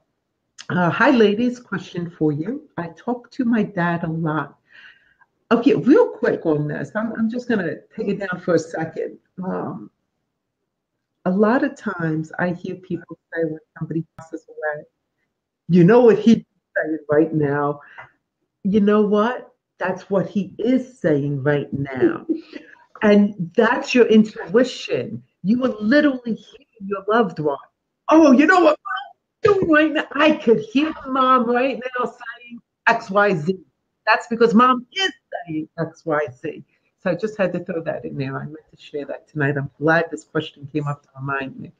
hi ladies, question for you. I talk to my dad a lot. Okay, real quick on this. I'm just going to take it down for a second. A lot of times I hear people say when somebody passes away, you know what he's saying right now. You know what? That's what he is saying right now. And that's your intuition. You are literally hearing your loved one. Oh, you know what I'm doing right now? I could hear mom right now saying XYZ. That's because mom is saying XYZ. So I just had to throw that in there. I meant to share that tonight. I'm glad this question came up to remind me.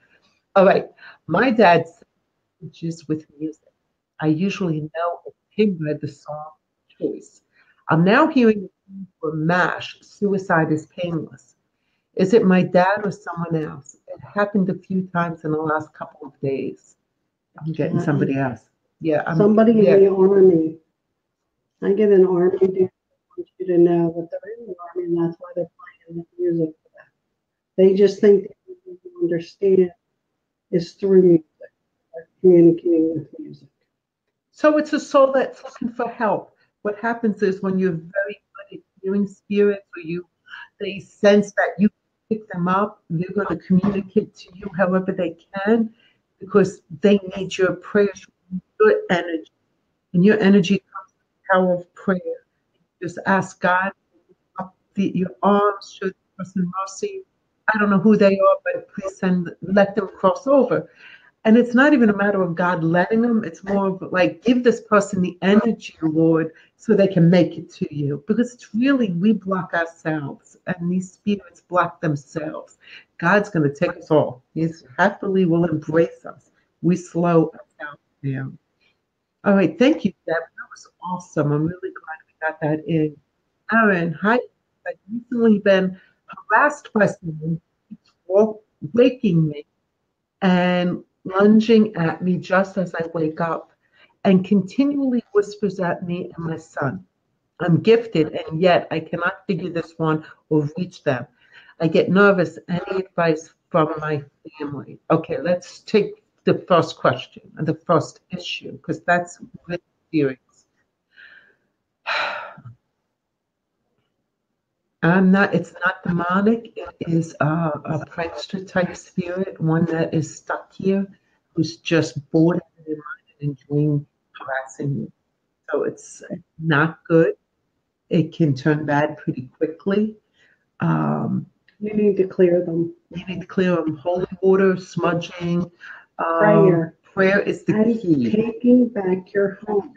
All right. My dad said messages with music. I usually know it's him by the song choice. I'm now hearing the theme for MASH, Suicide is Painless. Is it my dad or someone else? It happened a few times in the last couple of days. I'm getting somebody else. Yeah, Somebody in the army. I get an army dude who wants you to know that they're in the army, and that's why they're playing the music for that. They just think that you understand is through music, or communicating with music. So it's a soul that's looking for help. What happens is when you're very good at hearing spirits, or they sense that you pick them up, they're going to communicate to you however they can, because they need your prayers, your energy. And your energy comes from the power of prayer. Just ask God, up your arms, show the person mercy. I don't know who they are, but please let them cross over. And it's not even a matter of God letting them. It's more of like, give this person the energy, Lord, so they can make it to you. Because it's really, we block ourselves, and these spirits block themselves. God's going to take us all. He happily will embrace us. We slow ourselves down. All right, thank you, Deb. That was awesome. I'm really glad we got that in. Aaron, hi. I've recently been harassed by someone who keeps waking me and lunging at me just as I wake up, and continually whispers at me and my son. I'm gifted, and yet I cannot figure this one or reach them. I get nervous. Any advice from my family? Okay, let's take the first question, the first issue, because that's really serious. It's not demonic. It is a prankster type spirit, one that is stuck here, who's just bored of your mind and enjoying harassing you. So it's not good. It can turn bad pretty quickly. You need to clear them. You need to clear them. Holy water, smudging. Prayer. Prayer is the key. Taking back your home.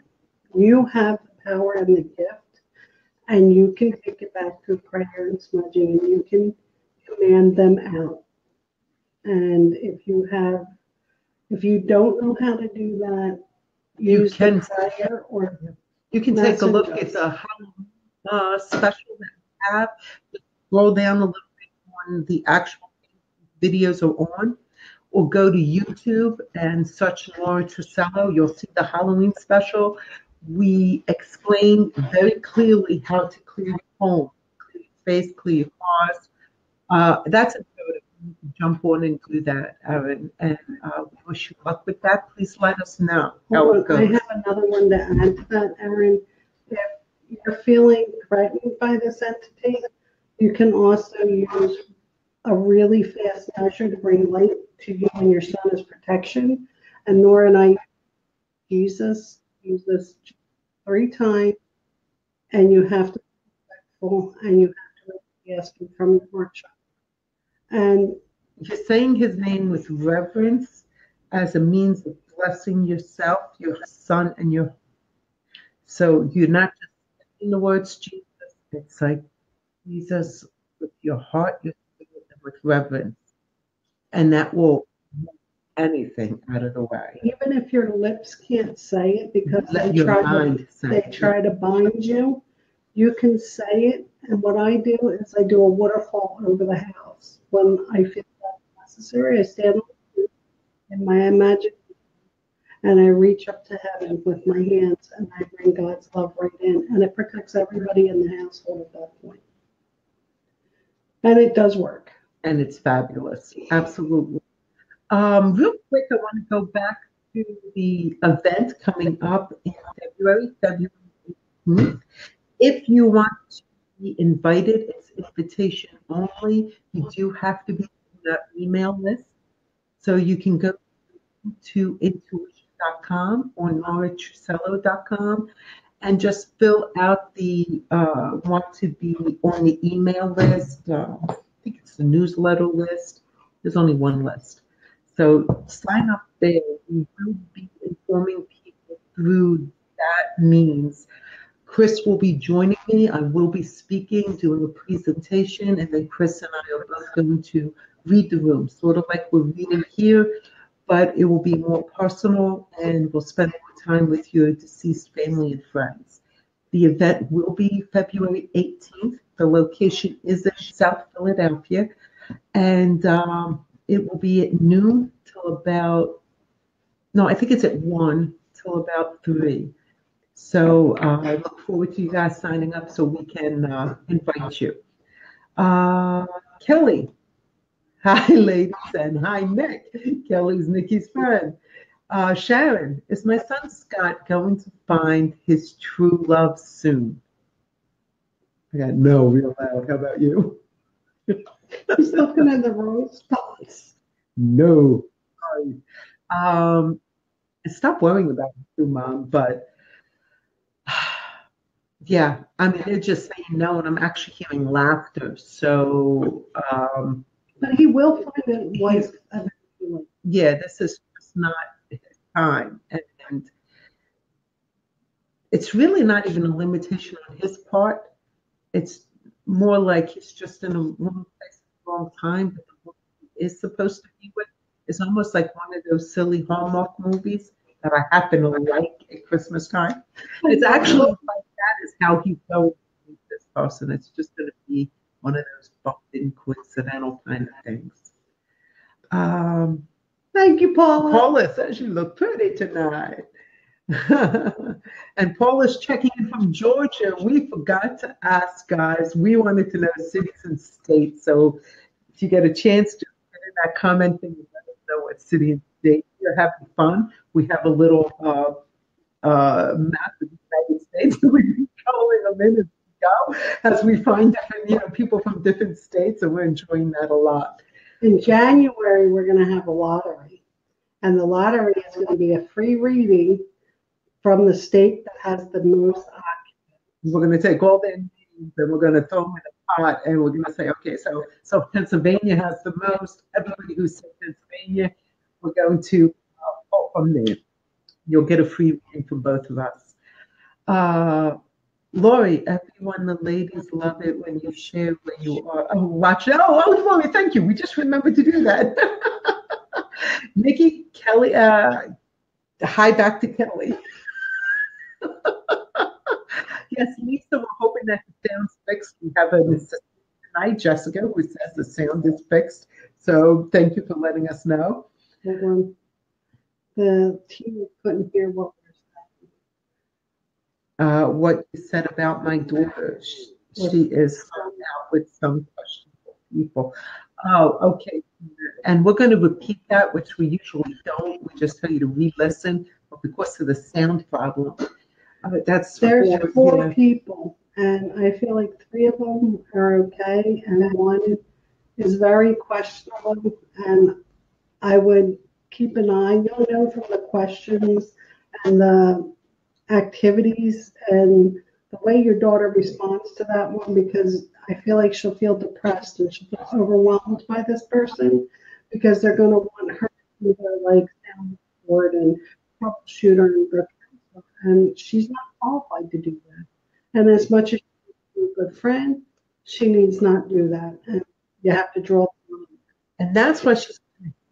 You have the power and the gift. And you can take it back through prayer and smudging, and you can command them out. And if you don't know how to do that, use the prayer, or you can take a look at the Halloween special that we have. Just scroll down a little bit on the actual videos are on, or go to YouTube and search Nora Truscello. You'll see the Halloween special. We explain very clearly how to clear your home, clear your space, clear your cars. That's imperative. You can jump on and do that, Aaron. And we wish you luck with that. Please let us know how it goes. I have another one to add to that, Aaron. If you're feeling threatened by this entity, you can also use a really fast measure to bring light to you and your son as protection. And Nora and I, Jesus, use this 3 times, and you have to be respectful, and you have to be asking from your workshop. And you're saying his name with reverence as a means of blessing yourself, your son, and your. So you're not just saying the words Jesus. It's like Jesus with your heart, your spirit, and with reverence, and that will anything out of the way. Even if your lips can't say it because they try to bind you, you can say it. And what I do is I do a waterfall over the house. When I feel that necessary, I stand in my imagination and I reach up to heaven with my hands and I bring God's love right in. And it protects everybody in the household at that point. And it does work. And it's fabulous. Absolutely. Real quick, I want to go back to the event coming up in February 18th. If you want to be invited, it's invitation only. You do have to be on that email list. So you can go to intuition.com or norahtruscello.com and just fill out the want to be on the email list. I think it's the newsletter list. There's only one list. So sign up there. We will be informing people through that means. Chris will be joining me. I will be speaking, doing a presentation, and then Chris and I are both going to read the room, sort of like we're reading here, but it will be more personal and we'll spend more time with your deceased family and friends. The event will be February 18th. The location is in South Philadelphia, and it will be at noon till about, no, I think it's at 1 till about 3. So I look forward to you guys signing up so we can invite you. Kelly. Hi, ladies, and hi, Nick. Kelly's Nikki's friend. Sharon, is my son Scott going to find his true love soon? I got no real loud. How about you? He's looking at the wrong spots. No. Stop worrying about it too, Mom, but yeah, I mean, they're just saying no, and I'm actually hearing laughter. So, but he will find it once eventually. Yeah, this is just not his time. And it's really not even a limitation on his part. It's more like he's just in a wrong place at the wrong time. But the one he is supposed to be with is almost like one of those silly Hallmark movies that I happen to like at Christmas time. It's actually like that is how he's going to meet this person. It's just going to be one of those bumped in coincidental kind of things. Thank you, Paula. Paula says you look pretty tonight. And Paula's checking in from Georgia. We forgot to ask, guys. We wanted to know cities and states. So if you get a chance to put in that comment thing, let us know what city and state you're having fun. We have a little map of the United States that we've been calling them in as we go, as we find different, people from different states, and we're enjoying that a lot. In January, we're going to have a lottery, and the lottery is going to be a free reading from the state that has the most occupants. We're going to take all their names and we're going to throw them in a pot, and we're going to say, okay, so Pennsylvania has the most. Everybody who said Pennsylvania, we're going to pull from there. You'll get a free reading from both of us. Lori, everyone, the ladies love it when you share where you are. Oh, watch it. Oh, Lori, thank you. We just remembered to do that. Nikki, Kelly, hi back to Kelly. Yes, Lisa, we're hoping that the sound's fixed. We have an assistant tonight, Jessica, who says the sound is fixed. So thank you for letting us know. The team couldn't hear what we were saying. What you said about my daughter. She is hung out with some questionable people. Oh, okay. And we're going to repeat that, which we usually don't. We just tell you to re-listen. But because of the there's 4 people, and I feel like 3 of them are okay, and 1 is very questionable. And I would keep an eye. You'll know from the questions and the activities and the way your daughter responds to that one, because I feel like she'll feel depressed and she'll feel overwhelmed by this person, because they're going to want her to either like sound board and troubleshoot her and she's not qualified to do that. And as much as she's a good friend, she needs not do that. And you have to draw the line. And that's why she's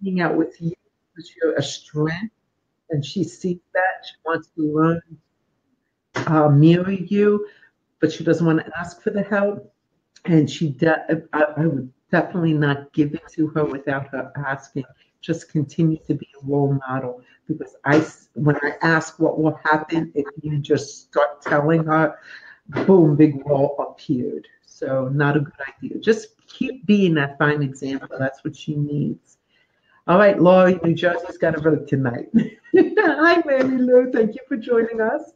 hanging out with you, because you're a strength, and she sees that. She wants to learn, mirror you, but she doesn't want to ask for the help. And I would definitely not give it to her without her asking. Just continue to be a role model, because when I ask what will happen if you just start telling her, boom, big wall appeared. So not a good idea. Just keep being that fine example. That's what she needs. All right, Laurie, New Jersey's got a vote tonight. Hi, Mary Lou. Thank you for joining us.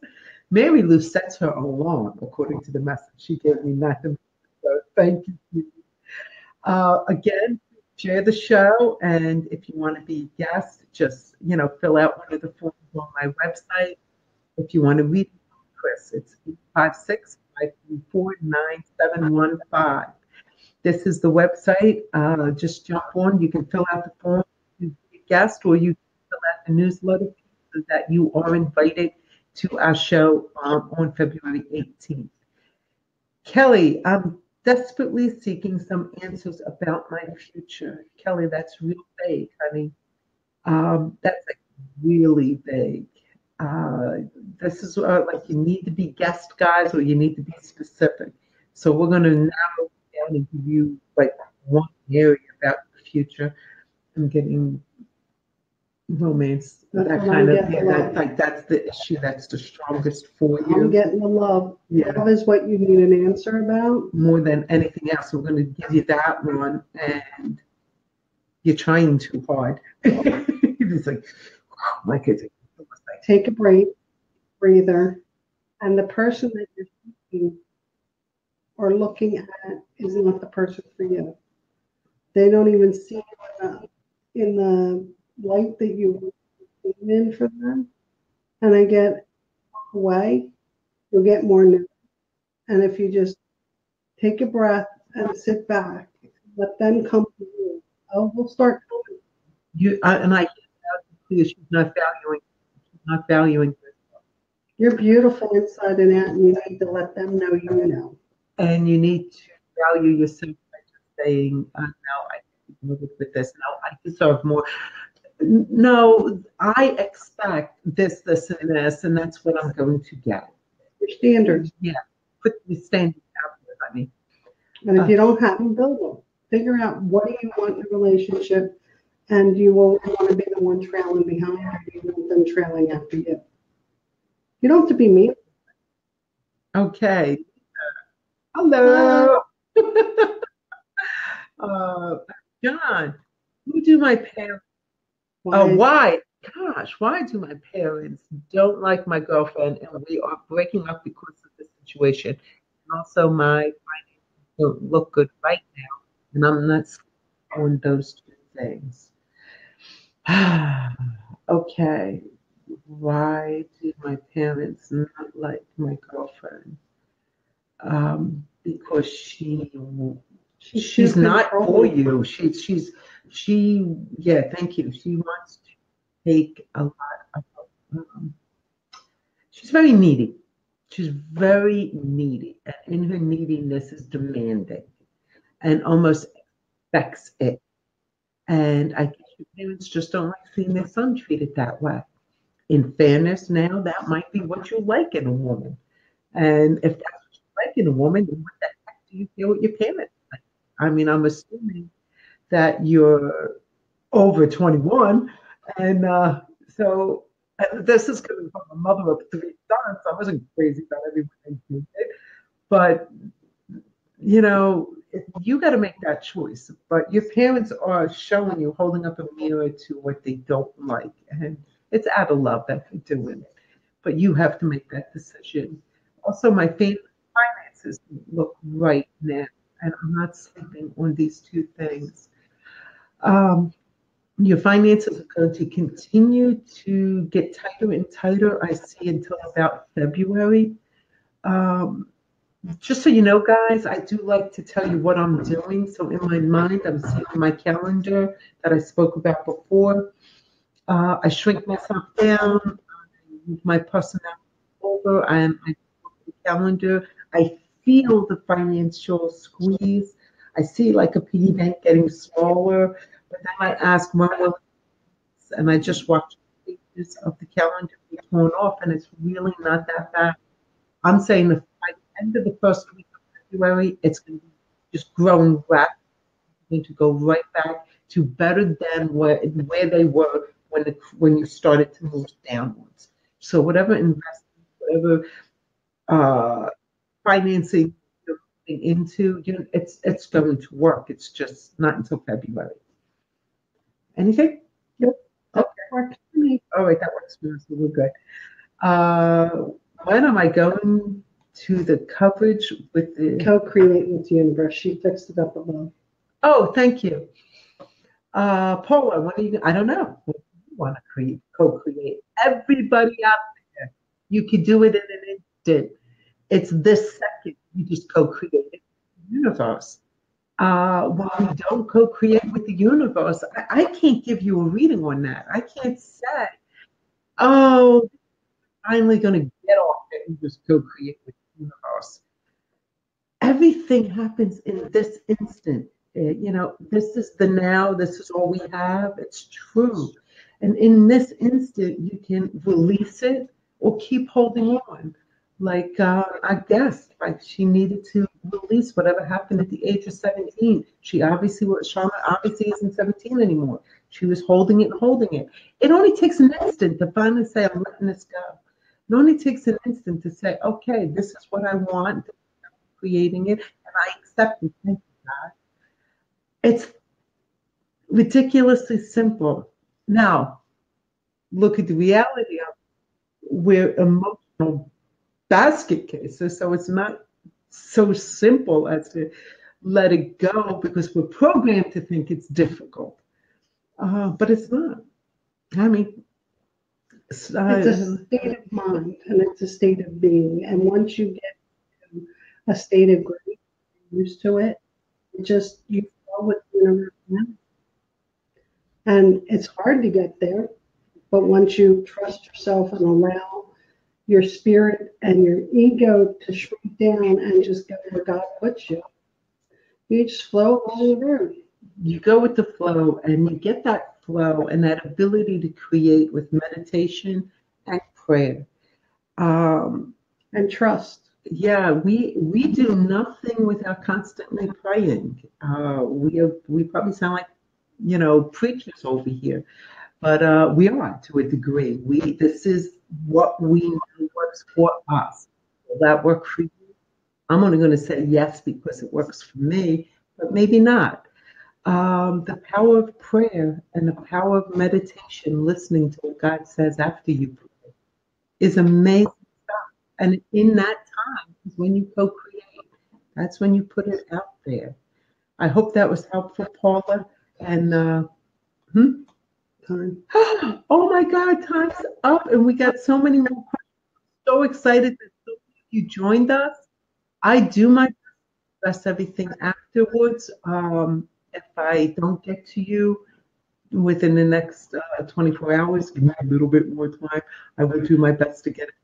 Mary Lou sets her alarm according to the message she gave me. So thank you. Again, share the show, and if you want to be a guest, just fill out one of the forms on my website. If you want to read Chris, it's 856-534-9715. This is the website. Just jump on. You can fill out the form to be a guest, or you can fill out the newsletter so that you are invited to our show on February 18th. Kelly, I'm desperately seeking some answers about my future. Kelly, that's real vague, honey. That's like really big. This is like you need to be guest guys or you need to be specific. So we're going to narrow it down and give you like one area about the future. I'm getting romance. That's That what kind I'm of, getting. yeah, that's the issue that's the strongest for I'm you. getting the love. Yeah. Love is what you need an answer about. More than anything else. We're going to give you that one, and you're trying too hard. It's like, oh, my kids. Take a break, breather, and the person that you're seeking or looking at is not the person for you. They don't even see you in the light that you were in for them. And I get away, you'll get more new. And if you just take a breath and sit back, let them come to you. Oh, we'll start coming. And I she's not valuing herself. You're beautiful inside and out, and you need to let them know you know. And you need to value yourself by just saying, no, I can move with this. No, I deserve more. No, I expect this, and this, and that's what I'm going to get. Your standards. Yeah, put the standards out there, honey. And if you don't have them, build them. Figure out what do you want in a relationship, and you won't want to be the one trailing behind, or you want them trailing after you. You don't have to be mean. Okay. Hello. John, who do my parents? Why? Gosh, why do my parents don't like my girlfriend, and we are breaking up because of the situation? And also, my finances don't look good right now, and I'm not on those two things. Okay, why do my parents not like my girlfriend? Because she's not for you. Yeah, thank you. She wants to take a lot of, she's very needy. She's very needy. And in her neediness is demanding and almost expects it. And I guess your parents just don't like seeing their son treated that way. In fairness, now that might be what you like in a woman. And if that's what you like in a woman, then what the heck do you feel with your parents like? I mean, I'm assuming that you're over 21. And so this is coming from a mother of 3 sons. I wasn't crazy about everyone I did. But, you know, you got to make that choice. But your parents are showing you, holding up a mirror to what they don't like. And it's out of love that they're doing it. But you have to make that decision. Also, my finances look right now. And I'm not sleeping on these two things. Your finances are going to continue to get tighter and tighter, I see, until about February. Just so you know, guys, I do like to tell you what I'm doing. So in my mind, I'm seeing my calendar that I spoke about before. I shrink myself down, I move my personality over, and I look at the calendar. I feel the financial squeeze. I see like a piggy bank getting smaller, but then I ask, when will it, and I just watch the pages of the calendar be torn off, and it's really not that bad. I'm saying that by the end of the first week of February, it's going to be just growing rapidly. It's going to go right back to better than where they were when you started to move downwards. So whatever investment, whatever financing you're moving into, it's going to work. It's just not until February. Anything? Yep. That works for me. All right, that works for us. So we're good. When am I going to the coverage with the Co-create with the universe? She fixed it up above. Oh, thank you. Paula, what are you? I don't know. What do you want to co-create? Everybody out there, you could do it in an instant. It's this second. You just co-create it with the universe. When we don't co-create with the universe, I can't give you a reading on that. I can't say, oh, I'm finally going to get off it and just co-create with the universe. Everything happens in this instant. You know, this is the now, this is all we have. It's true. And in this instant, you can release it or keep holding on. Like our guest, like she needed to release whatever happened at the age of 17. Shauna obviously isn't 17 anymore. She was holding it and holding it. It only takes an instant to finally say, I'm letting this go. It only takes an instant to say, okay, this is what I want, I'm creating it, and I accept it. Thank you, God. It's ridiculously simple. Now, look at the reality of it. We're emotional basket cases, so it's not so simple as to let it go because we're programmed to think it's difficult. But it's not. I mean, it's a state of mind and it's a state of being. And once you get to a state of grace, you're used to it, you flow with the universe. And it's hard to get there, but once you trust yourself and allow your spirit and your ego to shrink down and just go where God puts you, you just flow along the road. You go with the flow, and you get that flow and that ability to create with meditation and prayer. And trust. Yeah, we do nothing without constantly praying. We probably sound like, preachers over here, but we are to a degree. This is what we know works for us. Will that work for you? I'm only going to say yes because it works for me, but maybe not. The power of prayer and the power of meditation, listening to what God says after you pray, is amazing stuff. And in that time is when you co-create. That's when you put it out there. I hope that was helpful, Paula. And Time. Oh my God, time's up, and we got so many more questions. So excited that so many of you joined us. I do my best to address everything afterwards. If I don't get to you within the next 24 hours, give me a little bit more time. I will do my best to get it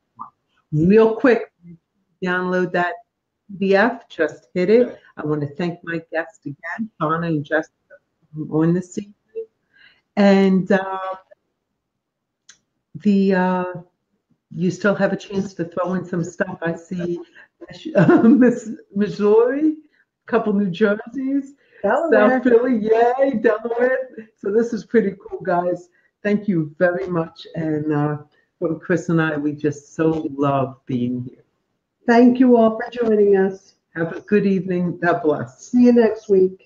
real quick. Download that PDF. Just hit it. I want to thank my guests again, Shauna and Jessica, on this evening. And you still have a chance to throw in some stuff. I see Miss Missouri, a couple New Jerseys, Delaware. South Philly, yay, Delaware. So this is pretty cool, guys. Thank you very much. And from Chris and I, we just so love being here. Thank you all for joining us. Have a good evening. God bless. See you next week.